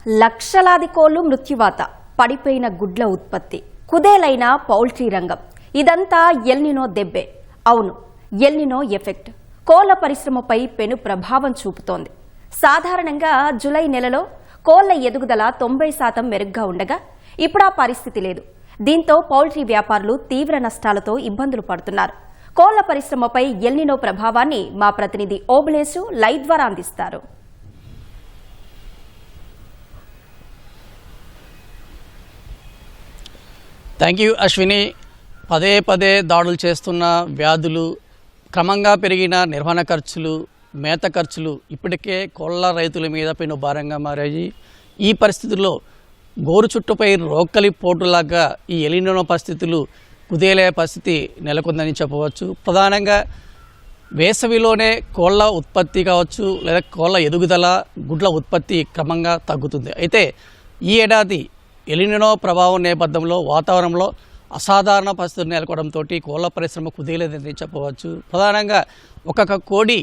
లక్షలాది కోళ్లు మృత్యువాత, పడిపోయిన గుడ్ల ఉత్పత్తి, కుదేలైన పౌల్ట్రీ రంగం, ఇదంతా ఎల్నినో దెబ్బే. అవును, ఎల్నినో ఎఫెక్ట్ కోళ్ల పరిశ్రమపై పెను ప్రభావం చూపుతోంది. సాధారణంగా జూలై నెలలో కోళ్ల ఎదుగుదల 90% మెరుగ్గా ఉండగా ఇప్పుడు ఆ పరిస్థితి లేదు. దీంతో పౌల్ట్రీ వ్యాపారులు తీవ్ర నష్టాలతో ఇబ్బందులు పడుతున్నారు. కోళ్ల పరిశ్రమపై ఎల్నినో ప్రభావాన్ని మా ప్రతినిధి ఓబులేసు లైవ్ ద్వారా అందిస్తారు. Thank you Ashwini. పదే పదే దాడులు చేస్తున్న వ్యాధులు, క్రమంగా పెరిగిన నిర్వహణ ఖర్చులు, మేత ఖర్చులు ఇప్పటికే కోళ్ల రైతుల మీద పెను భారంగా మారాయి. ఈ పరిస్థితుల్లో గోరు చుట్టుపై రోక్కలి పోటులాగా ఈ ఎలినో పరిస్థితులు కుదేలే పరిస్థితి నెలకొందని చెప్పవచ్చు. ప్రధానంగా వేసవిలోనే కోళ్ల ఉత్పత్తి కావచ్చు, లేదా కోళ్ల ఎదుగుదల, గుడ్ల ఉత్పత్తి క్రమంగా తగ్గుతుంది. అయితే ఈ ఏడాది ఎలినో ప్రభావం నేపథ్యంలో వాతావరణంలో అసాధారణ పరిస్థితులు నెలకొనడంతో కోళ్ల పరిశ్రమ కుదేలేదని చెప్పవచ్చు. ప్రధానంగా ఒక్కొక్క కోడి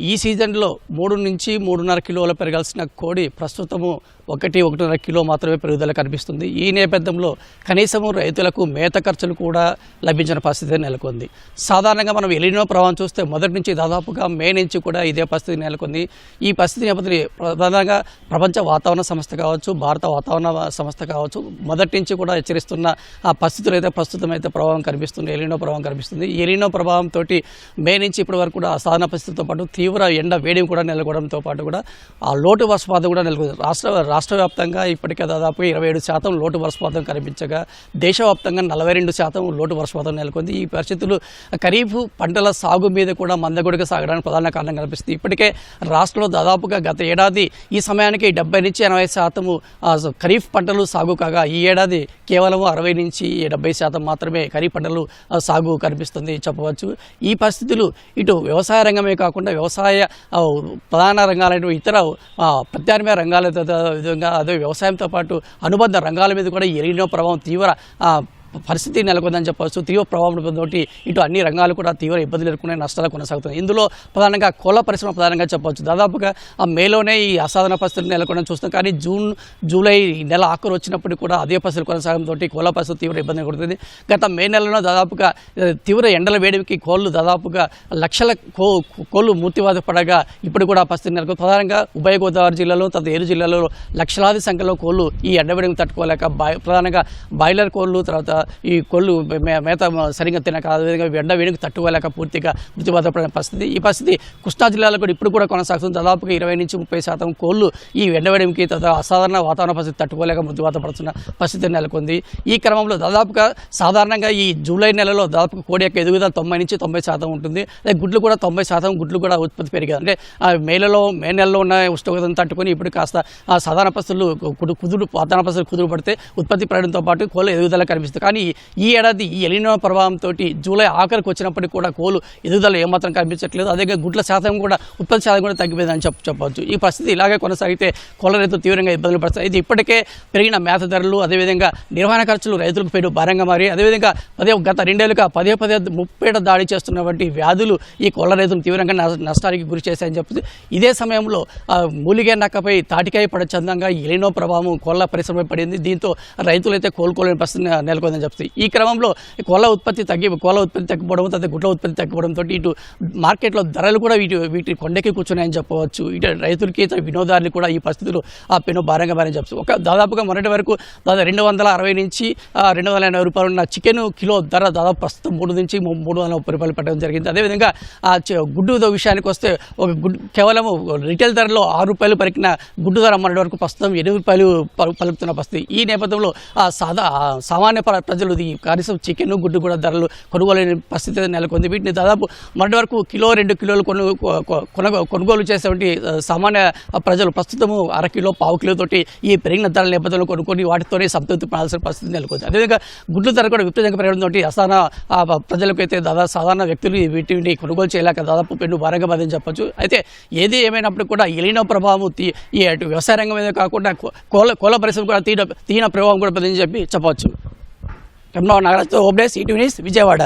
ఈ సీజన్లో 3 నుంచి 3.5 కిలోల పెరగాల్సిన కోడి ప్రస్తుతము 1-1.5 కిలో మాత్రమే పెరుగుదల కనిపిస్తుంది. ఈ నేపథ్యంలో కనీసము రైతులకు మేత ఖర్చులు కూడా లభించిన పరిస్థితి నెలకొంది. సాధారణంగా మనం ఎలినో ప్రభావం చూస్తే మొదటి నుంచి దాదాపుగా మే నుంచి కూడా ఇదే పరిస్థితి నెలకొంది. ఈ పరిస్థితి నేపథ్యంలో ప్రధానంగా ప్రపంచ వాతావరణ సంస్థ కావచ్చు, భారత వాతావరణ సంస్థ కావచ్చు, మొదటి నుంచి కూడా హెచ్చరిస్తున్న ఆ పరిస్థితులు అయితే ప్రస్తుతం అయితే ప్రభావం కనిపిస్తుంది, ఎలినో ప్రభావం కనిపిస్తుంది. ఈ ఎలినో ప్రభావంతో మే నుంచి ఇప్పటి వరకు కూడా అసాధారణ పరిస్థితితో పాటు తీవ్ర ఎండ వేడి కూడా నెలకొనడంతో పాటు కూడా ఆ లోటు వర్షపాతం కూడా నెలకొంది. రాష్ట్ర వ్యాప్తంగా ఇప్పటికే దాదాపు 27% లోటు వర్షపాతం కనిపించగా దేశవ్యాప్తంగా 42% లోటు వర్షపాతం నెలకొంది. ఈ పరిస్థితులు ఖరీఫ్ పంటల సాగు మీద కూడా మందకొడిగా సాగడానికి ప్రధాన కారణం కనిపిస్తుంది. ఇప్పటికే రాష్ట్రంలో దాదాపుగా గత ఏడాది ఈ సమయానికి 70-80% ఖరీఫ్ పంటలు సాగు కాగా ఈ ఏడాది కేవలం 60-70% మాత్రమే ఖరీఫ్ పంటలు సాగు కనిపిస్తుంది చెప్పవచ్చు. ఈ పరిస్థితులు ఇటు వ్యవసాయ రంగమే కాకుండా వ్యవసాయ ప్రధాన రంగాలైన ఇతర ప్రత్యామ్నాయ రంగాల విధంగా అదే వ్యవసాయంతో పాటు అనుబంధ రంగాల మీద కూడా ఎలినో ప్రభావం తీవ్ర పరిస్థితి నెలకొందని చెప్పవచ్చు. తీవ్ర ప్రభావంతో ఇటు అన్ని రంగాలు కూడా తీవ్ర ఇబ్బందులు ఎదుర్కొనే నష్టాలు కొనసాగుతున్నాయి. ఇందులో ప్రధానంగా కోళ్ల పరిశ్రమ ప్రధానంగా చెప్పవచ్చు. దాదాపుగా మేలోనే ఈ అసాధారణ పరిస్థితులు నెలకొనని చూస్తాం. కానీ జూలై నెల ఆఖరు వచ్చినప్పటికీ కూడా అదే పరిస్థితులు కొనసాగడంతో కోళ్ల పరిస్థితి తీవ్ర ఇబ్బంది పడుతుంది. గత మే నెలలో దాదాపుగా తీవ్ర ఎండల వేడికి కోళ్లు దాదాపుగా లక్షల కోళ్లు మూర్తివాత పడగా ఇప్పుడు కూడా పరిస్థితి నెలకొంది. ప్రధానంగా ఉభయ గోదావరి జిల్లాలో, తర్వాత 7 జిల్లాలో లక్షలాది సంఖ్యలో కోళ్లు ఈ ఎండవేడిని తట్టుకోలేక ప్రధానంగా బాయిలర్ కోళ్లు, తర్వాత ఈ కోళ్లు మేత సరిగ్గా తినక అదేవిధంగా ఎండ వేడికి తట్టుకోలేక పూర్తిగా మృత్యువాత పడిన పరిస్థితి. ఈ పరిస్థితి కృష్ణా జిల్లాలో కూడా ఇప్పుడు కూడా కొనసాగుతుంది. దాదాపుగా 20-30% కోళ్లు ఈ ఎండవేడికి అసాధారణ వాతావరణ పరిస్థితి తట్టుకోలేక మృత్యువాత పడుతున్న పరిస్థితి నెలకొంది. ఈ క్రమంలో దాదాపుగా సాధారణంగా ఈ జూలై నెలలో దాదాపు కోడి యొక్క ఎదుగుదల 90-90% ఉంటుంది. అదే గుడ్లు కూడా 90% గుడ్లు కూడా ఉత్పత్తి పెరిగాయి. అంటే మే నెలలో ఉన్న ఉష్ణోగ్రతను తట్టుకొని ఇప్పుడు కాస్త సాధారణ పరిస్థితులు వాతావరణ పరిస్థితులు కుదురు పడితే ఉత్పత్తి పెరగడంతో పాటు కోళ్ల ఎదుగుదల కనిపిస్తుంది. కానీ ఈ ఏడాది ఈ ఎలినో ప్రభావంతో జూలై ఆఖరికి వచ్చినప్పటికీ కూడా కోళ్లు ఎదుగుదల ఏమాత్రం కనిపించట్లేదు. అదే గుడ్ల శాతం కూడా ఉత్పత్తి శాతం కూడా తగ్గిపోయిందని చెప్పవచ్చు. ఈ పరిస్థితి ఇలాగే కొనసాగితే కోళ్ల రైతులు తీవ్రంగా ఇబ్బందులు పడతాయి. ఇది ఇప్పటికే పెరిగిన మేత ధరలు, అదేవిధంగా నిర్వహణ ఖర్చులు రైతులకు పెను భారంగా మారి, అదేవిధంగా గత 2 ఏళ్లుగా పదే ముప్పేట దాడి చేస్తున్నటువంటి వ్యాధులు ఈ కోళ్ల రైతులు తీవ్రంగా నష్టానికి గురి చేశాయని చెప్తుంది. ఇదే సమయంలో మూలిగే నక్కపై తాటికాయ పడే చందంగా ఎలినో ప్రభావం కోళ్ల పరిశ్రమపై పడింది. దీంతో రైతులైతే కోలుకోలేని పరిస్థితి నెలకొందని చెప్తుంది. ఈ క్రమంలో కోళ్ల ఉత్పత్తి తగ్గిపోవడం, తర్వాత గుడ్ల ఉత్పత్తి తగ్గిపోవడంతో ఇటు మార్కెట్లో ధరలు కూడా వీటి కొండకి కూర్చున్నాయని చెప్పవచ్చు. ఇటు రైతులకి, వినోదారులు కూడా ఈ పరిస్థితులు పెను భారంగా మారని చెప్పచ్చు. దాదాపుగా మొన్నటి వరకు 260-280 రూపాయలు ఉన్న చికెన్ కిలో ధర దాదాపు ప్రస్తుతం 3-330 రూపాయలు పెట్టడం జరిగింది. అదేవిధంగా గుడ్డు విషయానికి వస్తే ఒక గుడ్డు కేవలం రిటైల్ ధరలో 6 రూపాయలు పలికిన గుడ్డు ధర మొన్నటి వరకు ప్రస్తుతం 8 రూపాయలు పలుకుతున్న పరిస్థితి. ఈ నేపథ్యంలో సామాన్య ప్రజలు కనీసం చికెన్, గుడ్డు కూడా ధరలు కొనుగోలేని పరిస్థితి నెలకొంది. వీటిని దాదాపు మొన్నటి వరకు 1-2 కిలోలు కొనుగోలు చేసేటువంటి సామాన్య ప్రజలు ప్రస్తుతము 1/2 కిలో, 1/4 కిలో తోటి ఈ పెరిగిన ధరల నేపథ్యంలో కొనుక్కొని వాటితోనే సంతృప్తి పడాల్సిన పరిస్థితి నెలకొంది. అదేవిధంగా గుడ్లు ధర కూడా విపరీతంగా పెరగడంతో అసాధారణ ప్రజలకు అయితే సాధారణ వ్యక్తులు వీటిని కొనుగోలు చేయలేక దాదాపు పెను భారంగా పదని చెప్పచ్చు. అయితే ఏది ఏమైనప్పుడు కూడా ఎలినో ప్రభావం ఈ వ్యవసాయ రంగం మీద కాకుండా కోళ్ల పరిశ్రమ కూడా తీన ప్రభావం కూడా పదని చెప్పి చెప్పవచ్చు. నాగరాజుతో ఓబ్లేస్, ఈటీవీ న్యూస్, విజయవాడ.